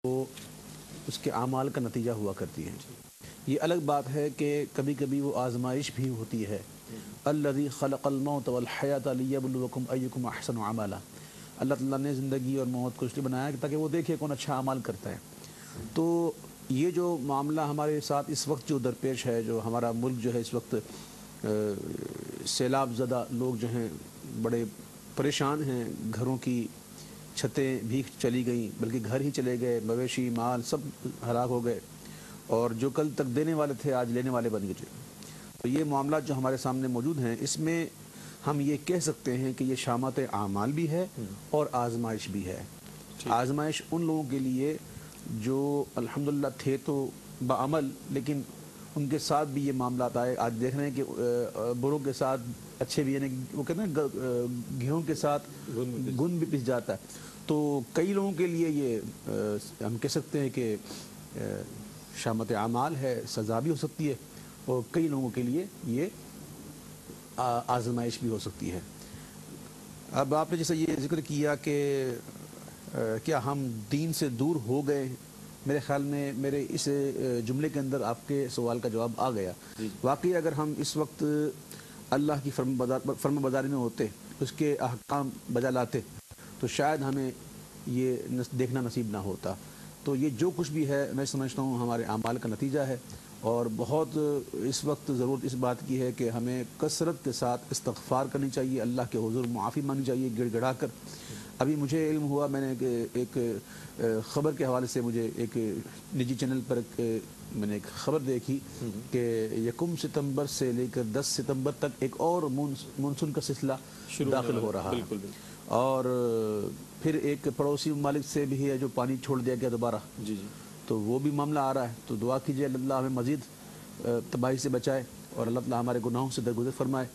وہ اس کے اعمال کا نتیجہ ہوا کرتی ہیں۔ یہ الگ بات ہے کہ کبھی کبھی وہ آزمائش بھی ہوتی ہے۔ الذی خلق الموت والحیات لیبلوکم ایکم احسن عملا، اللہ تعالیٰ نے زندگی اور موت کو اس لیے بنایا تاکہ وہ دیکھے کون اچھا اعمال کرتا ہے۔ تو یہ جو معاملہ ہمارے ساتھ اس وقت جو درپیش ہے، جو ہمارا ملک جو ہے اس وقت سیلاب زدہ لوگ جو ہیں بڑے پریشان ہیں، گھروں کی چھتیں بھی چلی گئیں، بلکہ گھر ہی چلے گئے، مویشی مال سب ہلاک ہو گئے، اور جو کل تک دینے والے تھے آج لینے والے بن گئے۔ تو یہ معاملات جو ہمارے سامنے موجود ہیں، اس میں ہم یہ کہہ سکتے ہیں کہ یہ شامت اعمال بھی ہے اور آزمائش بھی ہے۔ آزمائش ان لوگوں کے لیے جو الحمدللہ تھے تو بعمل، لیکن ان کے ساتھ بھی یہ معاملات آئے۔ آج دیکھ رہے ہیں کہ بروں کے ساتھ اچھے بھی، یعنی وہ کہتے ہیں گیہوں کے ساتھ گن بھی پس جاتا ہے۔ تو کئی لوگوں کے لیے یہ ہم کہہ سکتے ہیں کہ شامت اعمال ہے، سزا بھی ہو سکتی ہے، اور کئی لوگوں کے لیے یہ آزمائش بھی ہو سکتی ہے۔ اب آپ نے جیسے یہ ذکر کیا کہ کیا ہم دین سے دور ہو گئے، میرے خیال میں میرے اس جملے کے اندر آپ کے سوال کا جواب آ گیا۔ واقعی اگر ہم اس وقت اللہ کی فرما برداری میں ہوتے، اس کے احکام بجا لاتے، تو شاید ہمیں یہ دیکھنا نصیب نہ ہوتا۔ تو یہ جو کچھ بھی ہے میں سمجھتا ہوں ہمارے اعمال کا نتیجہ ہے، اور بہت اس وقت ضرورت اس بات کی ہے کہ ہمیں کثرت کے ساتھ استغفار کرنی چاہیے، اللہ کے حضور معافی مانگنی چاہیے گڑ گڑا کر۔ ابھی مجھے علم ہوا، میں نے ایک خبر کے حوالے سے مجھے ایک نجی چینل پر میں نے ایک خبر دیکھی کہ 1 ستمبر سے لے کر 10 ستمبر تک ایک اور مونسون کا سلسلہ داخل ہو رہا ہے، اور پھر ایک پڑوسی ممالک سے بھی ہے جو پانی چھوڑ دیا گیا دوبارہ، تو وہ بھی معاملہ آ رہا ہے۔ تو دعا کیجیے اللہ ہمیں مزید تباہی سے بچائے، اور اللہ تعالیٰ ہمارے گناہوں سے درگزر فرمائے۔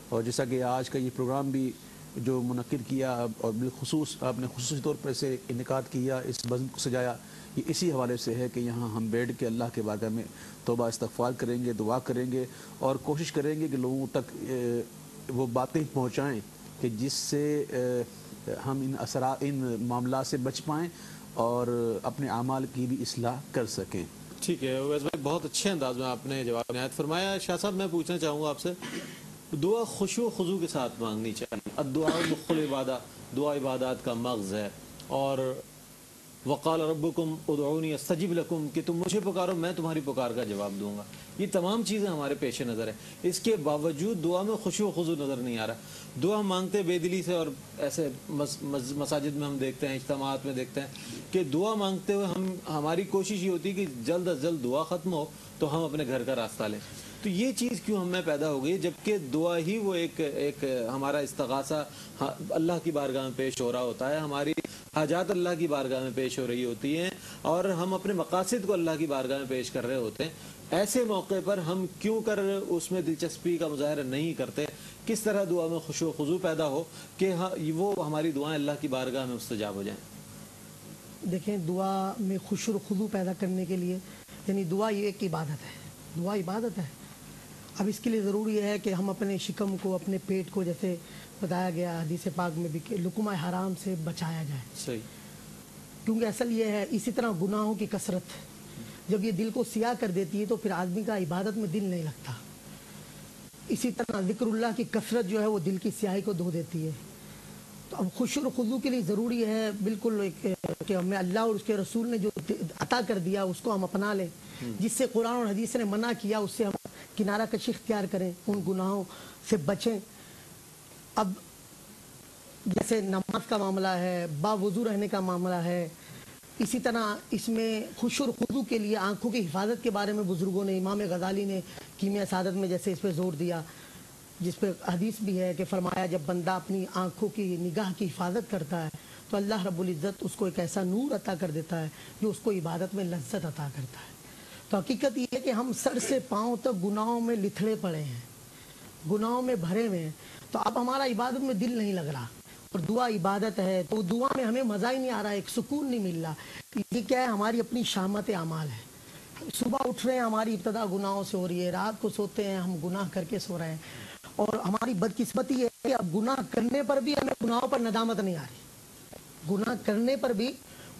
اور جیسا کہ آج کا یہ پروگرام بھی جو منعقد کیا، اور بالخصوص آپ نے خصوصی طور پر اسے انعقاد کیا، اس بزم کو سجایا، یہ اسی حوالے سے ہے کہ یہاں ہم بیٹھ کے اللہ کے بارگاہ میں توبہ استغفار کریں گے، دعا کریں گے، اور کوشش کریں گے کہ لوگوں تک وہ باتیں پہنچائیں کہ جس سے ہم ان معاملات سے بچ پائیں اور اپنے اعمال کی بھی اصلاح کر سکیں۔ ٹھیک ہے اویس بھائی، بہت اچھے انداز میں آپ نے جواب نہایت فرمایا۔ شاہ صاحب میں پوچھنا چاہوں گا آپ سے، دعا خشوع و خضوع کے ساتھ مانگنی چاہیے۔ الدعاء مخ العبادہ، دعا عبادات کا مغز ہے، اور وقال ربکم ادعونی استجب لکم، کہ تم مجھے پکارو میں تمہاری پکار کا جواب دوں گا۔ یہ تمام چیزیں ہمارے پیش نظر ہیں، اس کے باوجود دعا میں خشوع و خضوع نظر نہیں آ رہا۔ دعا مانگتے بے دلی سے، اور ایسے مساجد میں ہم دیکھتے ہیں، اجتماعات میں دیکھتے ہیں کہ دعا مانگتے ہوئے ہماری کوشش یہ ہوتی ہے کہ جلد از جلد دعا ختم ہو تو ہم اپنے گھر کا راستہ لیں۔ تو یہ چیز کیوں ہم میں پیدا ہو گئی، جبکہ دعا ہی وہ ایک ہمارا استغاثہ اللہ کی بارگاہ میں پیش ہو رہا ہوتا ہے، ہماری حاجات اللہ کی بارگاہ میں پیش ہو رہی ہوتی ہیں، اور ہم اپنے مقاصد کو اللہ کی بارگاہ میں پیش کر رہے ہوتے ہیں۔ ایسے موقع پر ہم کیوں کر اس میں دلچسپی کا مظاہرہ نہیں کرتے؟ کس طرح دعا میں خشوع و خضوع پیدا ہو کہ وہ ہماری دعائیں اللہ کی بارگاہ میں مستجاب ہو جائیں؟ دیکھیں، دعا میں خشوع و خضوع پیدا کرنے کے لیے، یعنی دعا یہ ایک عبادت ہے، دعا عبادت ہے۔ اب اس کے لیے ضروری ہے کہ ہم اپنے شکم کو، اپنے پیٹ کو، جیسے بتایا گیا حدیث پاک میں بھی، کہ لقمہ حرام سے بچایا جائے۔ صحیح۔ کیونکہ اصل یہ ہے، اسی طرح گناہوں کی کثرت جب یہ دل کو سیاہ کر دیتی ہے تو پھر آدمی کا عبادت میں دل نہیں لگتا۔ اسی طرح ذکر اللہ کی کثرت جو ہے وہ دل کی سیاہی کو دھو دیتی ہے۔ تو اب خشوع و خضوع کے لیے ضروری ہے بالکل کہ ہمیں اللہ اور اس کے رسول نے جو عطا کر دیا اس کو ہم اپنا لیں، جس سے قرآن اور حدیث نے منع کیا اس سے ہم کنارہ کشی اختیار کریں، ان گناہوں سے بچیں۔ اب جیسے نماز کا معاملہ ہے، باوضو رہنے کا معاملہ ہے، اسی طرح اس میں خشوع و خضوع کے لیے آنکھوں کی حفاظت کے بارے میں بزرگوں نے، امام غزالی نے کیمیا سعادت میں جیسے اس پہ زور دیا، جس پہ حدیث بھی ہے کہ فرمایا جب بندہ اپنی آنکھوں کی نگاہ کی حفاظت کرتا ہے تو اللہ رب العزت اس کو ایک ایسا نور عطا کر دیتا ہے جو اس کو عبادت میں لذت عطا کرتا ہے۔ تو حقیقت یہ ہے کہ ہم سر سے پاؤں تک گناہوں میں لتھڑے پڑے ہیں، گناہوں میں بھرے ہوئے ہیں، تو اب ہمارا عبادت میں دل نہیں لگ رہا، اور دعا عبادت ہے تو دعا میں ہمیں مزہ ہی نہیں آ رہا، ایک سکون نہیں مل رہا۔ یہ کیا ہے؟ ہماری اپنی شامت اعمال ہے۔ صبح اٹھ رہے ہیں، ہماری ابتدا گناہوں سے ہو رہی ہے، رات کو سوتے ہیں ہم گناہ کر کے سو رہے ہیں، اور ہماری بدقسمتی یہ ہے کہ اب گناہ کرنے پر بھی ہمیں گناہوں پر ندامت نہیں آ رہی، گناہ کرنے پر بھی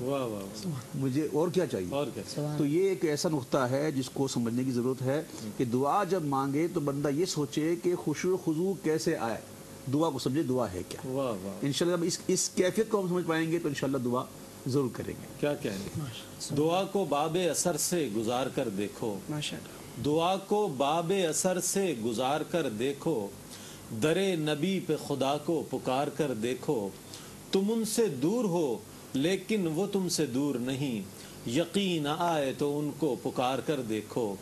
واہ واہ، مجھے اور کیا چاہیے؟ اور کیا؟ تو یہ ایک ایسا نقطہ ہے جس کو سمجھنے کی ضرورت ہے کہ دعا جب مانگے تو بندہ یہ سوچے کہ خشوع و خضوع کیسے آئے، دعا کو سمجھے دعا ہے کیا۔ واہ واہ، انشاءاللہ جب اس کیفیت کو ہم سمجھ پائیں گے تو انشاءاللہ دعا ضرور کریں گے۔ کیا کہیں گے؟ دعا کو باب اثر سے گزار کر دیکھو، دعا کو باب اثر سے گزار کر دیکھو، در نبی پہ خدا کو پکار کر دیکھو، تم ان سے دور ہو لیکن وہ تم سے دور نہیں، یقین آئے تو ان کو پکار کر دیکھو،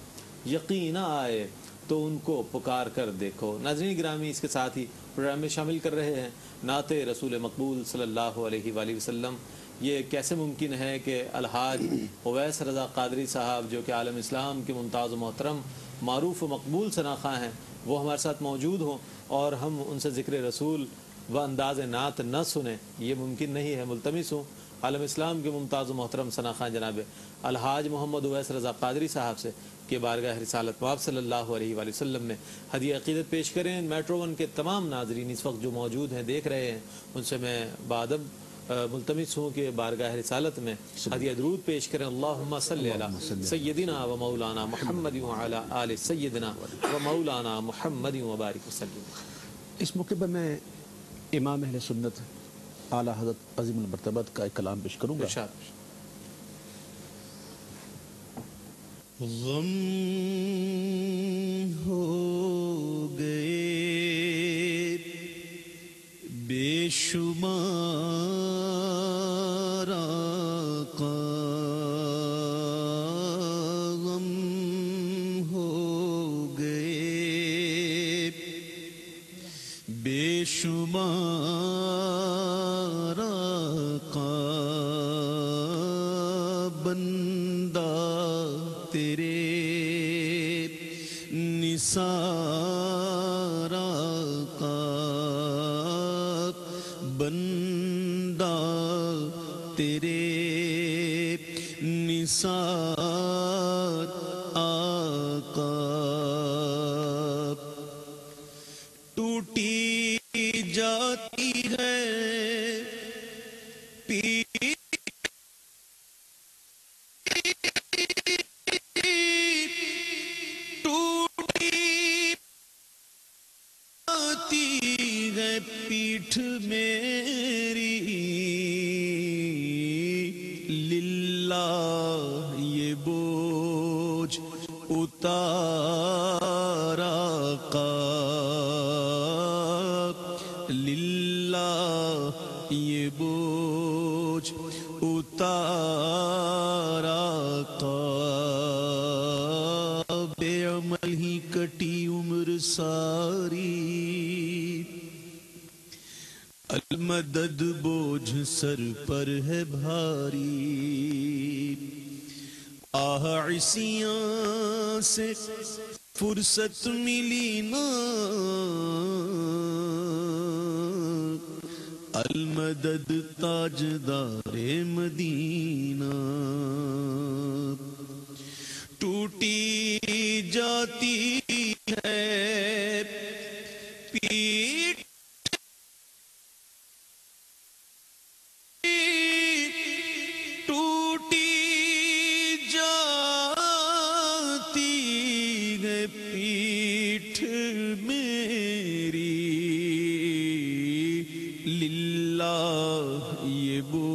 یقین آئے تو ان کو پکار کر دیکھو۔ ناظرین گرامی، اس کے ساتھ ہی پروگرام میں شامل کر رہے ہیں نعت رسول مقبول صلی اللہ علیہ وآلہ وسلم۔ یہ کیسے ممکن ہے کہ الحاج اویس رضا قادری صاحب جو کہ عالم اسلام کے ممتاز و محترم معروف و مقبول ثناءخواں ہیں، وہ ہمارے ساتھ موجود ہوں اور ہم ان سے ذکر رسول و انداز نعت نہ سنیں، یہ ممکن نہیں ہے۔ ملتمس ہوں عالم اسلام کے ممتاز و محترم ثناءخواں جناب الحاج محمد اویس رضا قادری صاحب سے کہ بارگاہ رسالت مآب صلی اللہ علیہ وآلہ وسلم میں ہدیہ عقیدت پیش کریں۔ میٹرو ون کے تمام ناظرین اس وقت جو موجود ہیں، دیکھ رہے ہیں، ان سے میں بادب ملتمس ہوں کہ بارگاہ رسالت میں ہدیہ درود پیش کریں۔ اللہم صلی علی سیدنا و مولانا محمد وعلی آل سیدنا و مولانا محمد وبارک وسلم۔ اس موقع پر میں امام اہل سنت اعلیٰ حضرت عظیم المرتبت کا ایک کلام پیش کروں گا۔ غم ہو گئے بے شمار آقا، غم ہو گئے بے شمار آقا، بندہ تیرے نثار آقا، بندہ تیرے نثار آقا، ٹوٹی جاتی ہے پیٹھ میری، للہ یہ بوجھ اتار آقا، للہ یہ بوجھ اتار آقا، بے عمل ہی کٹی عمر ساری، المدد بوجھ سر پر ہے بھاری، آہ عصیاں سے فرصت ملی نا، المدد تاجدار مدینہ، ٹوٹی جاتی ہے پیٹھ، ٹوٹی جاتی ہے پیٹھ میری، للہ یہ بو